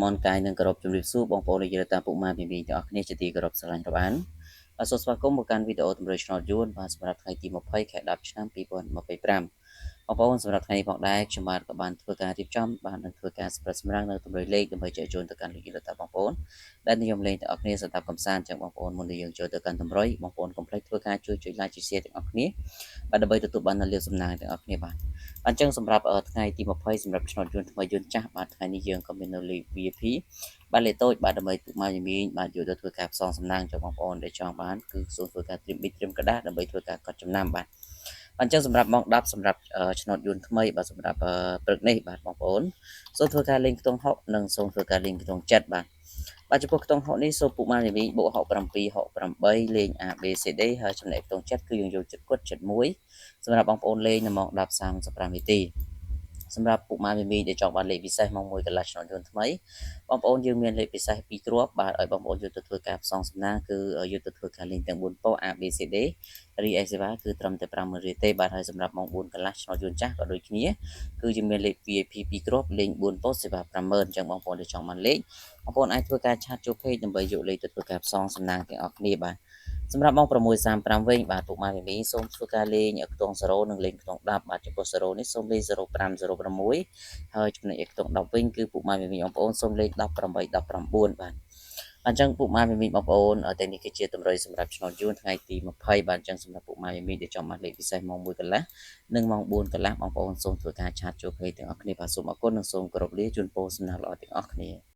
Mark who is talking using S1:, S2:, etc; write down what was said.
S1: មនកាយនឹងគោរពជំរាបសួរបងប្អូនដែលយល់តាមពុកម៉ែពីពីទាំងអស់គ្នាជាទីគោរពស្រឡាញ់រាប់អានសូមស្វាគមន៍មកកាន់វីដេអូទម្រើឆ្នោតយួនបាទសម្រាប់ថ្ងៃទី20ខែ10ឆ្នាំ2025បងប្អូនសម្រាប់ថ្ងៃនេះផងដែរខ្ញុំបាទក៏បានធ្វើការរៀបចំបាននឹងធ្វើការសម្រាប់នៅទម្រើលេខដើម្បីចែកជូនទៅកាន់លោកយល់តាមបងប្អូនដែលនិយមលេងទាំងអស់គ្នាសម្រាប់កំសាន្តចឹងបងប្អូនមុននឹងយើងចូលទៅកាន់ទម្រើបងប្អូនកុំភ្លេចធ្វើការជួយ like ជួយ share ទាំងអស់គ្នាបាទដើម្បីទទួលបាននូវលាភសំណាងទាំងអស់គ្នាបាទអញ្ចឹងសម្រាប់ថ្ងៃទី20សម្រាប់ឆ្នោតយួនថ្មីយួនចាស់បាទថ្ងៃនេះយើងក៏មាននៅលេខ VIP បាទលេខតូចបាទដើម្បីពុកម៉ែជំនាញបាទយកទៅធ្វើការផ្សងសំណាងchoបងប្អូនដែលចង់បានគឺសូមធ្វើការត្រៀមប៊ីត្រៀមกระดาษដើម្បីធ្វើការកត់ចំណាំបាទអញ្ចឹងសម្រាប់ម៉ោង10សម្រាប់ឆ្នោតយួនថ្មីបាទសម្រាប់ព្រឹកនេះបាទបងប្អូនសូមធ្វើការលេងខ្ទង់6និងសូមធ្វើការលេងខ្ទង់7បាទចំពោះខ្ទង់6នេះសូមពុកម៉ែជំនាញបូក67 68លេង A B C D ហើយចំណែកខ្ទង់7គឺយើងយកចិត្តគាត់71សម្រាប់បងប្អូនលេងនៅម៉ោង10:35នាទីសម្រាប់ពុកម៉ែមីមីដែលចង់បានលេខពិសេសម៉ោង1កន្លះឆ្នោតយន្តថ្មីបងប្អូនយើងមានលេខពិសេស2គ្រាប់បាទឲ្យបងប្អូនយកទៅធ្វើការផ្សងសំណាងគឺយកទៅធ្វើការលេងទាំង4ពណ៌ A B C D រីឯសេវាគឺត្រឹមតែ50000រៀលទេបាទហើយសម្រាប់ម៉ោង4កន្លះឆ្នោតយន្តចាស់ក៏ដូចគ្នាគឺយើងមានលេខ VIP 2គ្រាប់លេង4ពណ៌សេវា50000អញ្ចឹងបងប្អូនដែលចង់បានលេខបងប្អូនអាចធ្វើការឆាតចូល page ដើម្បីយកលេខទៅធ្វើការផ្សងសំណាងទាំងអស់គ្នាបាទសម្រាប់ម៉ោង6:35វិញបាទពុកម៉ែមីមីសូមធ្វើការលេងខ្ទង់0និងលេងខ្ទង់10បាទចំពោះ0នេះសូមលេង05 06ហើយចំណែកខ្ទង់10វិញគឺពុកម៉ែមីមីបងប្អូនសូមលេង18 19បាទអញ្ចឹងពុកម៉ែមីមីបងប្អូនតែនេះគឺជាតម្រុយសម្រាប់ឆ្នោតយួនថ្ងៃទី20បាទអញ្ចឹងសម្រាប់ពុកម៉ែមីមីដែលចង់បានលេខពិសេសម៉ោង1កន្លះនិងម៉ោង4កន្លះបងប្អូនសូមធ្វើការឆាតចូល page ទាំងអស់គ្នាបាទសូមអរគុណនិងសូមគោរពលាជូនពរសំណាងល្អទាំងអស់គ្នា